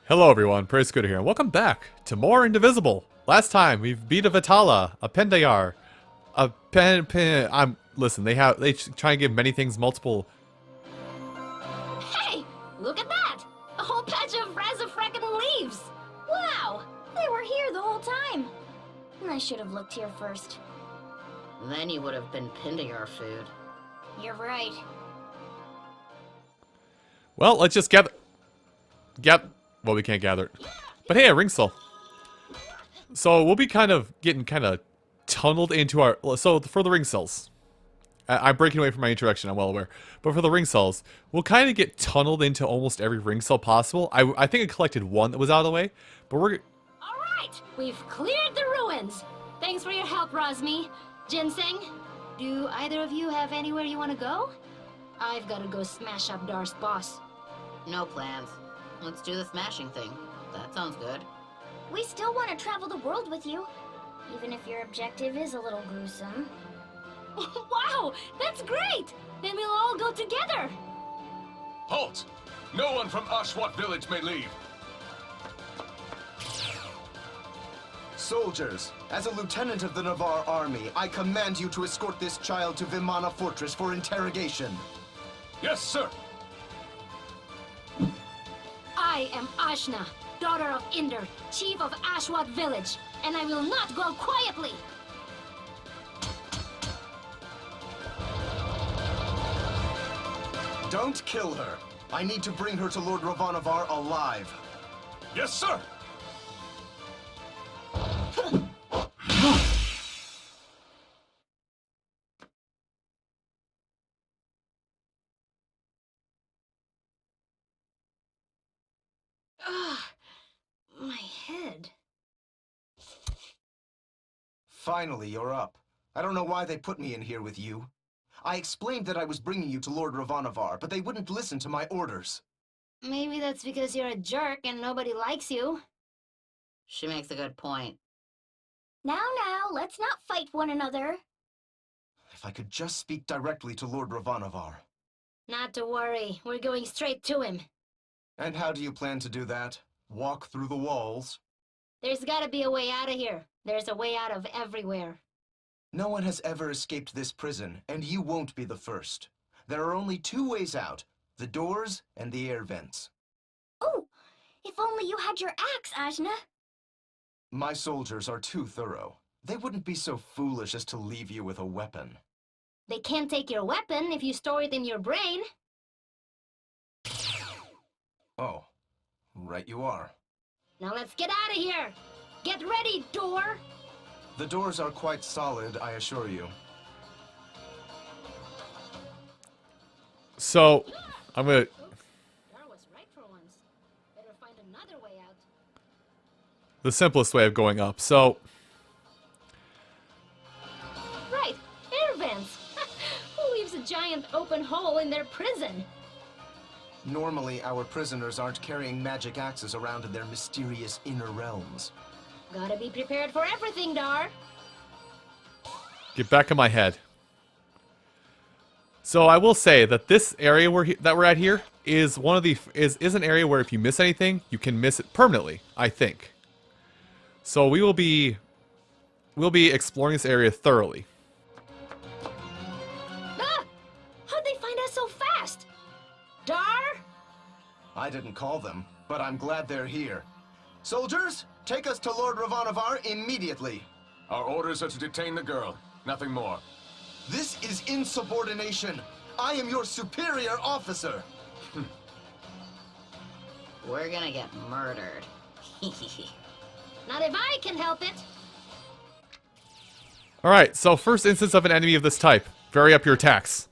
Hello everyone, Praise Good here, and welcome back to more Indivisible. Last time we've beat a Vitala, a Pendayar, a listen, they try and give many things multiple. Hey, look at that! A whole patch of razafrackin' leaves! Wow, they were here the whole time. I should have looked here first. Then you would have been pinned to your food. You're right. Well, let's just gather. Well, we can't gather it. But hey, a Ringsel. So we'll be getting tunneled into our. So for the Ringsels, I'm breaking away from my introduction, I'm well aware. But for the Ringsels, we'll kind of get tunneled into almost every Ringsel possible. I think I collected one that was out of the way, but we're. Alright, we've cleared the ruins. Thanks for your help, Rosmi. Ginseng, do either of you have anywhere you want to go? I've got to go smash up Dar's boss. No plans. Let's do the smashing thing. That sounds good. We still want to travel the world with you, even if your objective is a little gruesome. Wow, that's great! Then we'll all go together! Halt! No one from Ashwat village may leave. Soldiers, as a lieutenant of the Navarre army, I command you to escort this child to Vimana Fortress for interrogation. Yes, sir. I am Ashna, daughter of Inder, chief of Ashwat village, and I will not go quietly! Don't kill her. I need to bring her to Lord Ravanavar alive. Yes, sir. Ugh, my head. Finally, you're up. I don't know why they put me in here with you. I explained that I was bringing you to Lord Ravanavar, but they wouldn't listen to my orders. Maybe that's because you're a jerk and nobody likes you. She makes a good point. Now, let's not fight one another. If I could just speak directly to Lord Ravanavar. Not to worry, we're going straight to him. And how do you plan to do that? Walk through the walls? There's gotta be a way out of here. There's a way out of everywhere. No one has ever escaped this prison, and you won't be the first. There are only two ways out, the doors and the air vents. Oh, if only you had your axe, Ajna. My soldiers are too thorough. They wouldn't be so foolish as to leave you with a weapon. They can't take your weapon if you store it in your brain. Oh, right you are. Now let's get out of here. Get ready, door. The doors are quite solid, I assure you. So, I'm gonna. Dar was right for once. Better find another way out. The simplest way of going up. So, Right, air vents. Who leaves a giant open hole in their prison? Normally, our prisoners aren't carrying magic axes around in their mysterious inner realms. Gotta be prepared for everything, Dar. get back in my head. So I will say that this area that we're at here is one of the is an area where if you miss anything, you can miss it permanently, I think. So we'll be exploring this area thoroughly. Ah! How'd they find us so fast? Dar? I didn't call them, but I'm glad they're here. Soldiers, take us to Lord Ravanavar immediately. Our orders are to detain the girl. Nothing more. This is insubordination. I am your superior officer. We're gonna get murdered. Not if I can help it. Alright, so first instance of an enemy of this type. Vary up your attacks.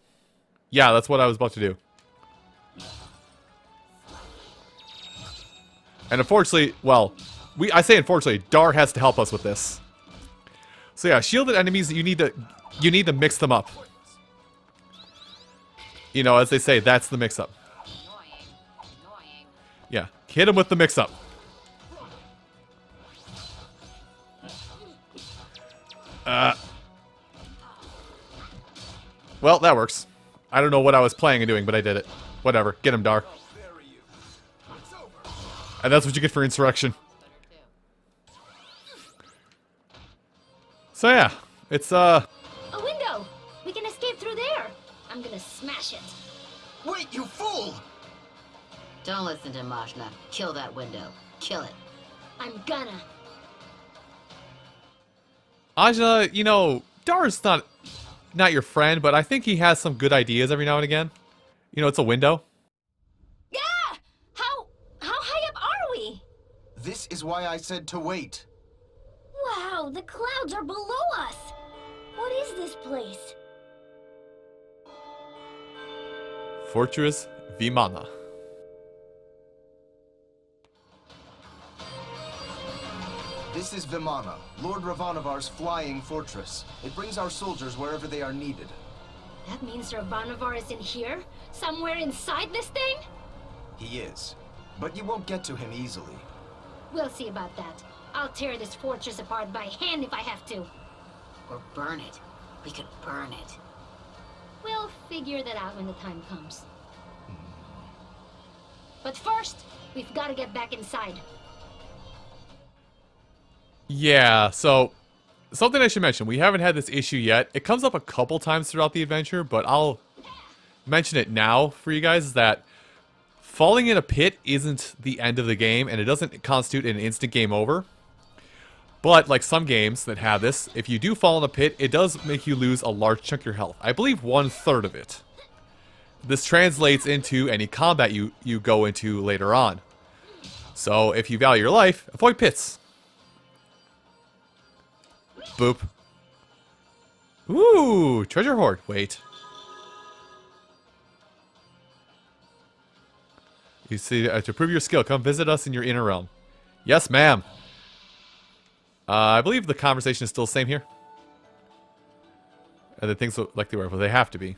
Yeah, that's what I was about to do. And unfortunately, well, I say unfortunately, Dar has to help us with this. So yeah, shielded enemies, you need to mix them up. You know, as they say, that's the mix-up. Yeah, hit him with the mix-up. Well, that works. I don't know what I was planning on doing, but I did it. Whatever, get him, Dar. And that's what you get for insurrection. So yeah, it's A window! We can escape through there! I'm gonna smash it. Wait, you fool! Don't listen to Majna. Kill that window. Kill it. I'm gonna. Ajna, you know, Dar's not your friend, but I think he has some good ideas every now and again. You know, it's a window. Yeah! How high up are we? This is why I said to wait. Wow, the clouds are below us. What is this place? Fortress Vimana. This is Vimana, Lord Ravanavar's flying fortress. It brings our soldiers wherever they are needed. That means Ravanavar is in here? Somewhere inside this thing? He is. But you won't get to him easily. We'll see about that. I'll tear this fortress apart by hand if I have to. Or burn it. We could burn it. We'll figure that out when the time comes. But first, we've got to get back inside. Yeah, so something I should mention. We haven't had this issue yet. It comes up a couple times throughout the adventure, but I'll mention it now for you guys, is that falling in a pit isn't the end of the game, and it doesn't constitute an instant game over. But like some games that have this, if you do fall in a pit, it does make you lose a large chunk of your health. I believe 1/3 of it. This translates into any combat you go into later on. So if you value your life, avoid pits. Boop. Ooh, treasure hoard. Wait. You see, to prove your skill, come visit us in your inner realm. Yes, ma'am. I believe the conversation is still the same here. And the things look like they were, but they have to be.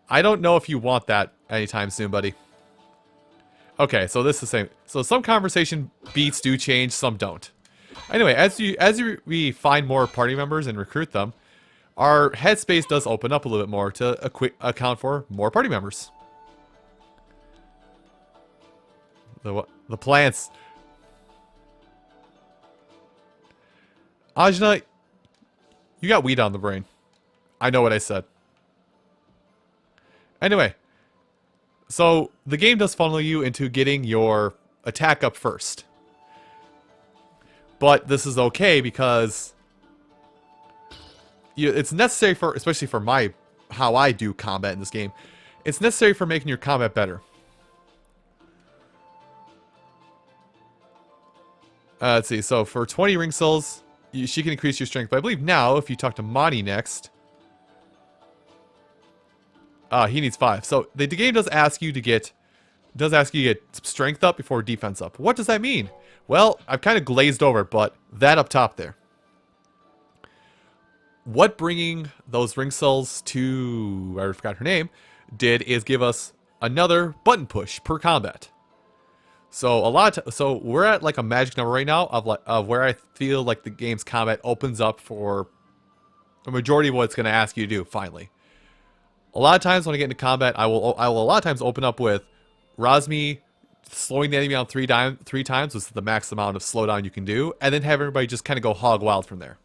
I don't know if you want that anytime soon, buddy. Okay, so this is the same. So some conversation beats do change, some don't. Anyway, we find more party members and recruit them, our headspace does open up a little bit more to account for more party members. The plants. Ajna, you got weed on the brain. I know what I said. Anyway, so the game does funnel you into getting your attack up first. But this is okay because it's necessary for, especially for how I do combat in this game, it's necessary for making your combat better. Let's see, so for 20 Ringsels, she can increase your strength. But I believe now, if you talk to Monty next, he needs 5. So the game does ask you to get strength up before defense up. What does that mean? Well, I've kind of glazed over it, but that up top there. What bringing those Ringsels to, I forgot her name, did is give us another button push per combat. So so we're at like a magic number right now of where I feel like the game's combat opens up for a majority of what it's going to ask you to do. Finally, a lot of times when I get into combat, I will a lot of times open up with Rosmi slowing the enemy down three times, which is the max amount of slowdown you can do, and then have everybody just kind of go hog wild from there.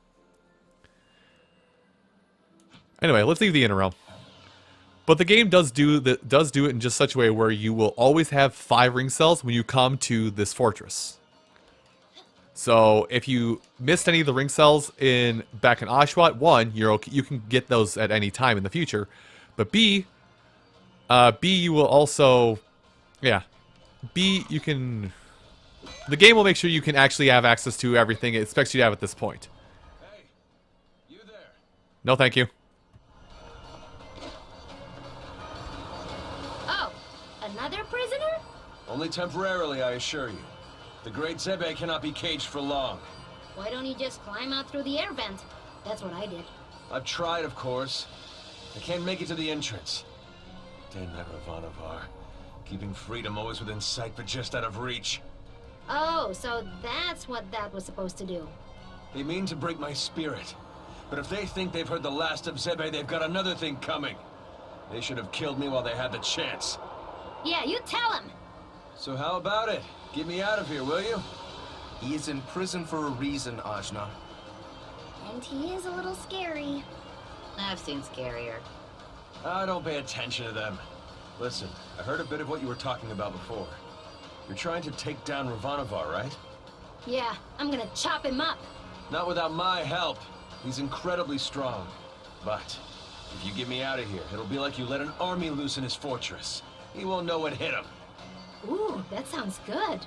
Anyway, let's leave the inner realm. But the game does do it in just such a way where you will always have 5 Ringsels when you come to this fortress. So if you missed any of the Ringsels back in Ashwat, 1, you can get those at any time in the future. But B, you will also, you can. The game will make sure you can actually have access to everything it expects you to have at this point. Hey, you there? No, thank you. Oh, another prisoner? Only temporarily, I assure you. The great Zebe cannot be caged for long. Why don't you just climb out through the air vent? That's what I did. I've tried, of course. I can't make it to the entrance. Damn that Ravanavar. Keeping freedom always within sight, but just out of reach. Oh, so that's what that was supposed to do. They mean to break my spirit. But if they think they've heard the last of Zebe, they've got another thing coming. They should have killed me while they had the chance. Yeah, you tell him. So how about it? Get me out of here, will you? He is in prison for a reason, Ajna. And he is a little scary. I've seen scarier. Ah, don't pay attention to them. Listen, I heard a bit of what you were talking about before. You're trying to take down Ravanavar, right? Yeah, I'm gonna chop him up. Not without my help. He's incredibly strong. But if you get me out of here, it'll be like you let an army loose in his fortress. He won't know what hit him. Ooh, that sounds good.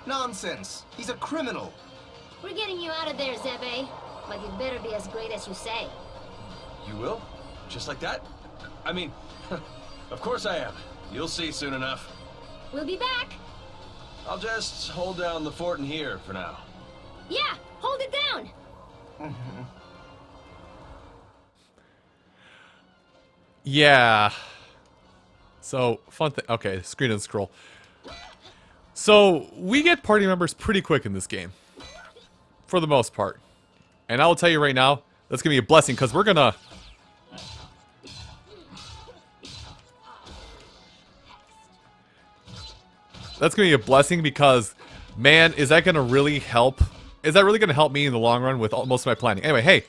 Nonsense! He's a criminal! We're getting you out of there, Zebe. But you'd better be as great as you say. You will? Just like that? I mean, of course I am. You'll see soon enough. We'll be back. I'll just hold down the fort in here for now. Yeah, hold it down. Yeah. So, fun thing. Okay, screen and scroll. So, we get party members pretty quick in this game. For the most part. And I will tell you right now, that's going to be a blessing, because we're going to... That's going to be a blessing because, man, is that going to really help? Is that really going to help me in the long run with most of my planning? Anyway, hey.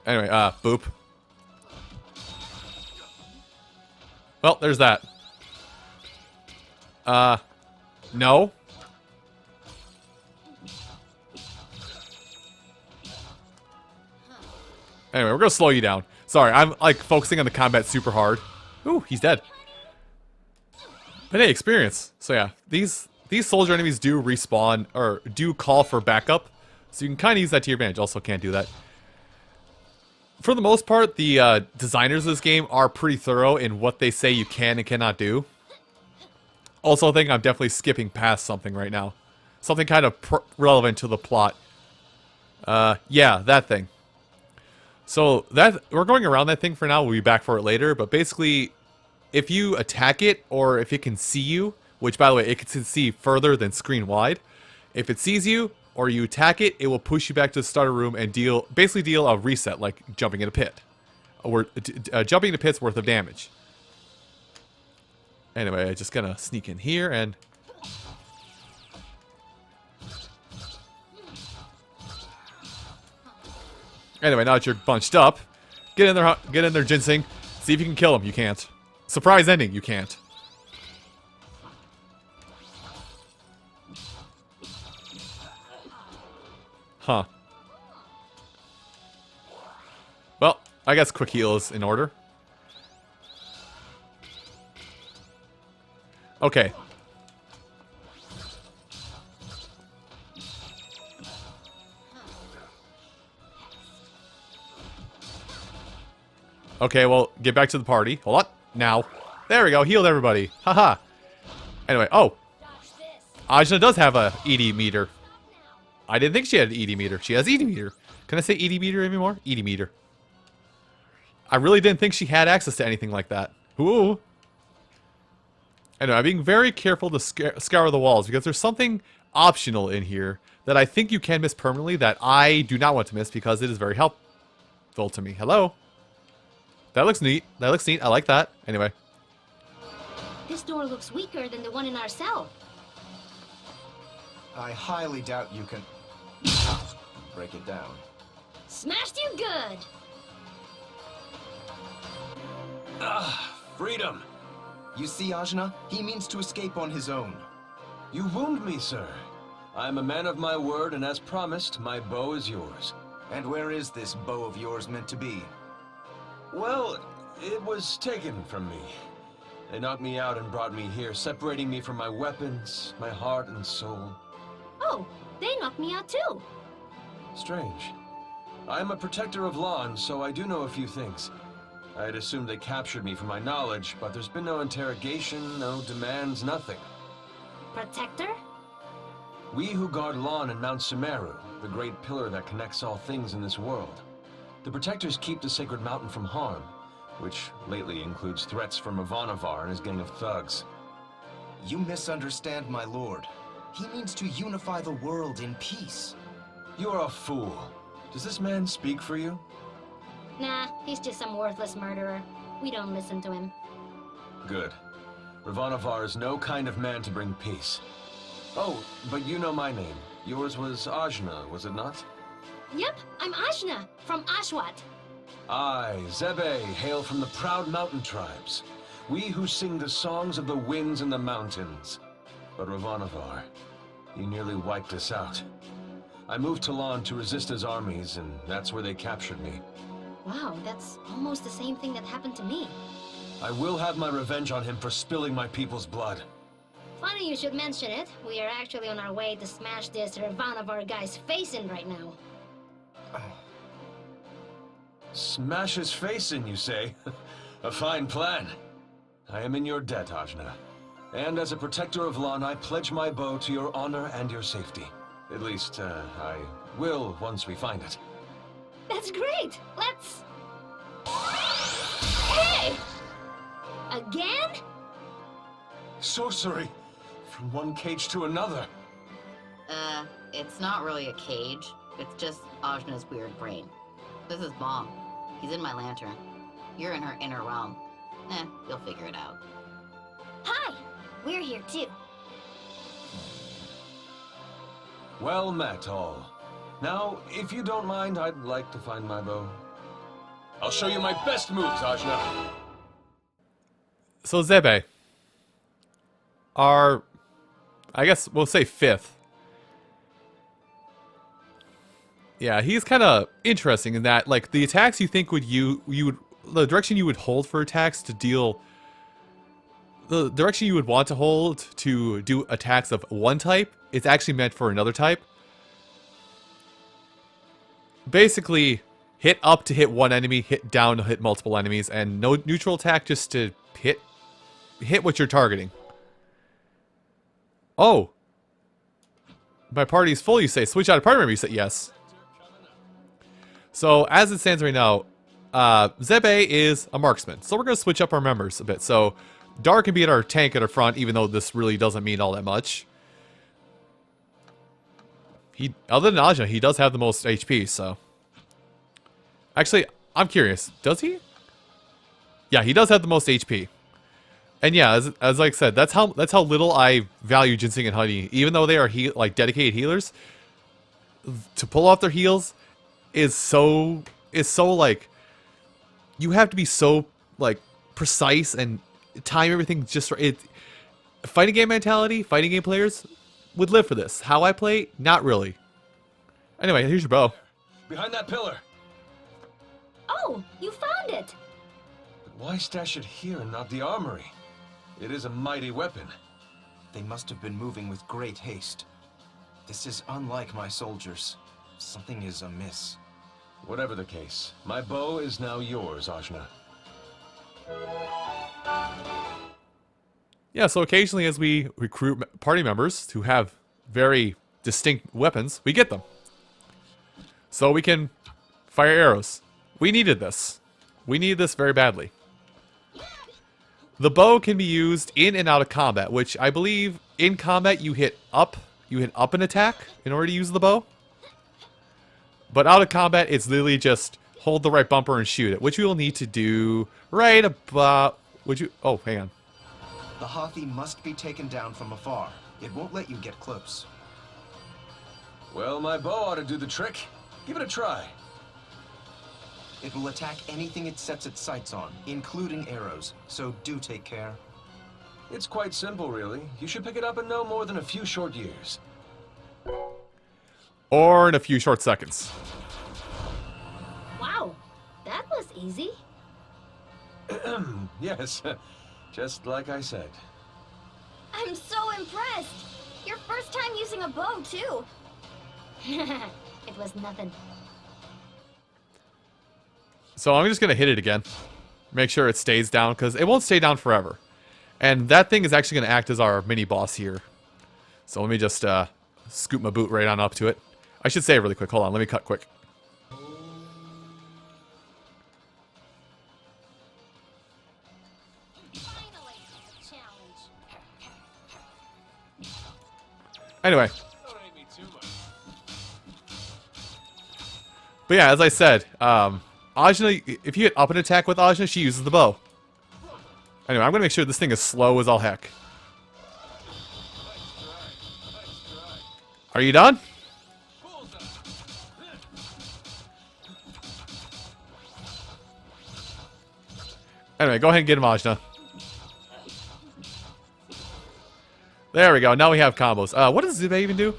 Anyway, boop. Well, there's that. No. Anyway, we're gonna slow you down. Sorry, I'm like focusing on the combat super hard. Ooh, he's dead. But hey, experience. So yeah, these soldier enemies do respawn or do call for backup, so you can kind of use that to your advantage. Also, can't do that. For the most part, the designers of this game are pretty thorough in what they say you can and cannot do. Also, I think I'm definitely skipping past something right now. Something kind of relevant to the plot. Yeah, that thing. So, we're going around that thing for now. We'll be back for it later. But basically, if you attack it, or if it can see you, which, by the way, it can see further than screen wide. If it sees you, or you attack it, it will push you back to the starter room and basically deal a reset, like jumping in a pit. Or jumping in a pit's worth of damage. Anyway, I'm just gonna sneak in here and... Anyway, now that you're bunched up, get in there, Ginseng. See if you can kill him. You can't. Surprise ending, you can't. Huh. Well, I guess quick heal is in order. Okay. Okay, well, get back to the party. Hold on. Now. There we go. Healed everybody. Haha. Anyway, oh. Ajna does have a ED meter. I didn't think she had an ED meter. She has ED meter. Can I say ED meter anymore? ED meter. I really didn't think she had access to anything like that. Ooh. Anyway, I'm being very careful to scour the walls because there's something optional in here that I think you can miss permanently that I do not want to miss because it is very helpful to me. Hello? That looks neat. That looks neat. I like that. Anyway. This door looks weaker than the one in our cell. I highly doubt you can break it down. Smashed you good. Freedom! You see, Ajna? He means to escape on his own. You wound me, sir. I am a man of my word, and as promised, my bow is yours. And where is this bow of yours meant to be? Well, it was taken from me. They knocked me out and brought me here, separating me from my weapons, my heart and soul. Oh, they knocked me out too. Strange. I am a protector of Lon, so I do know a few things. I had assumed they captured me for my knowledge, but there's been no interrogation, no demands, nothing. Protector? We who guard Lon and Mount Sumeru, the great pillar that connects all things in this world. The protectors keep the sacred mountain from harm, which lately includes threats from Ravanavar and his gang of thugs. You misunderstand, my lord. He means to unify the world in peace. You are a fool. Does this man speak for you? Nah, he's just some worthless murderer. We don't listen to him. Good. Ravanavar is no kind of man to bring peace. Oh, but you know my name. Yours was Ajna, was it not? Yep, I'm Ashna from Ashwat. I, Zebe, hail from the proud mountain tribes. We who sing the songs of the winds and the mountains. But Ravanavar, he nearly wiped us out. I moved to Lon to resist his armies, and that's where they captured me. Wow, that's almost the same thing that happened to me. I will have my revenge on him for spilling my people's blood. Funny you should mention it. We are actually on our way to smash this Ravanavar guy's face in right now. Smash his face in, you say? A fine plan. I am in your debt, Ajna. And as a protector of Lon, I pledge my bow to your honor and your safety. At least, I will once we find it. That's great! Let's... Hey! Again? Sorcery! From one cage to another. It's not really a cage. It's just Ajna's weird brain. This is Mom. He's in my lantern. You're in her inner realm. You'll figure it out. Hi! We're here too. Well met, all. Now, if you don't mind, I'd like to find my bow. I'll show you my best moves, Ajna. So Zebe, our, I guess we'll say fifth. Yeah, he's kind of interesting in that, like, the attacks you think the direction you would hold for attacks to deal, the direction you would want to hold to do attacks of one type, it's actually meant for another type. Basically, hit up to hit one enemy, hit down to hit multiple enemies, and no neutral attack just to hit what you're targeting. Oh. My party's full, you say. Switch out a party member, you say yes. So, as it stands right now, Zebe is a marksman. So we're going to switch up our members a bit. So, Dar can be at our tank at our front, even though this really doesn't mean all that much. Other than Ajna, he does have the most HP, so... Actually, I'm curious. Does he? Yeah, he does have the most HP. And yeah, as like I said, that's how little I value Ginseng and Honey. Even though they are dedicated healers, to pull off their heals is so like, you have to be so like precise and time everything just right. Fighting game mentality, fighting game players would live for this. How I play, not really. Anyway, here's your bow. Behind that pillar. Oh, you found it! But why stash it here and not the armory? It is a mighty weapon. They must have been moving with great haste. This is unlike my soldiers. Something is amiss. Whatever the case, my bow is now yours, Ajna. Yeah, so occasionally as we recruit party members who have very distinct weapons, we get them. So we can fire arrows. We needed this. We need this very badly. The bow can be used in and out of combat, which I believe in combat you hit up an attack in order to use the bow. But out of combat, it's literally just hold the right bumper and shoot it, which we will need to do right about... Oh, hang on. The Hathi must be taken down from afar. It won't let you get close. Well, my bow ought to do the trick. Give it a try. It will attack anything it sets its sights on, including arrows, so do take care. It's quite simple, really. You should pick it up in no more than a few short years. Or in a few short seconds. Wow, that was easy. Yes, just like I said. I'm so impressed. Your first time using a bow, too. It was nothing. So I'm just going to hit it again. Make sure it stays down, because it won't stay down forever. And that thing is actually going to act as our mini-boss here. So let me just scoop my boot right on up to it. I should say it really quick. Hold on, let me cut quick. Anyway. But yeah, as I said, Ajna, if you hit up an attack with Ajna, she uses the bow. Anyway, I'm gonna make sure this thing is slow as all heck. Are you done? Anyway, go ahead and get him, Ajna. There we go. Now we have combos. What does Zube even do?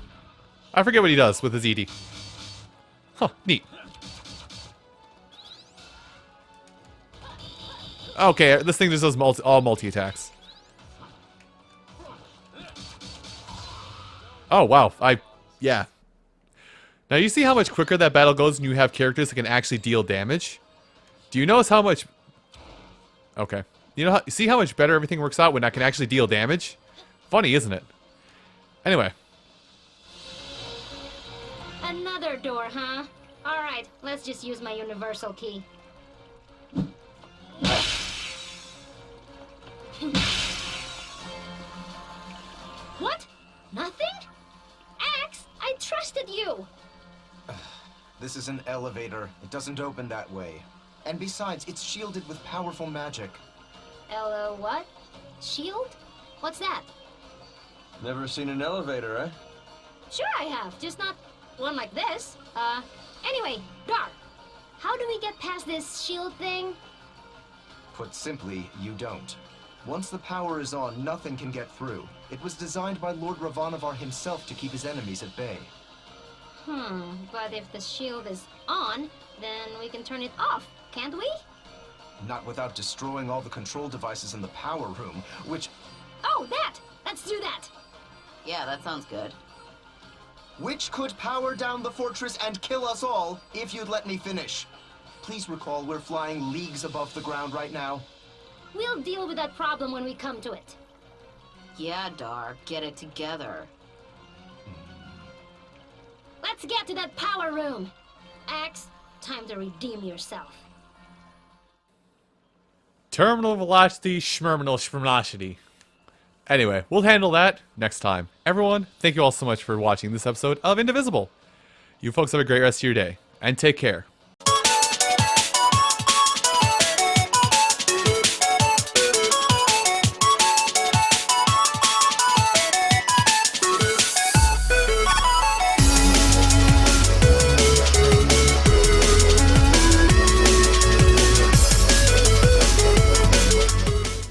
I forget what he does with his ED. Huh, neat. Okay, this thing just does all multi-attacks. Oh, wow. Yeah. Now, you see how much quicker that battle goes when you have characters that can actually deal damage? Do you notice how much... Okay. You see how much better everything works out when I can actually deal damage? Funny, isn't it? Anyway. Another door, huh? Alright, let's just use my universal key. What? Nothing? Axe, I trusted you! This is an elevator. It doesn't open that way. And besides, it's shielded with powerful magic. What? Shield? What's that? Never seen an elevator, eh? Sure I have, just not one like this. Anyway, Dar, how do we get past this shield thing? Put simply, you don't. Once the power is on, nothing can get through. It was designed by Lord Ravanavar himself to keep his enemies at bay. But if the shield is on, then we can turn it off, can't we? Not without destroying all the control devices in the power room, which... Oh, that! Let's do that! Yeah, that sounds good. Which could power down the fortress and kill us all, if you'd let me finish. Please recall we're flying leagues above the ground right now. We'll deal with that problem when we come to it. Yeah, Dar, get it together. Let's get to that power room! Axe, time to redeem yourself. Terminal velocity, schmerminal velocity. Anyway, we'll handle that next time. Everyone, thank you all so much for watching this episode of Indivisible. You folks have a great rest of your day, and take care.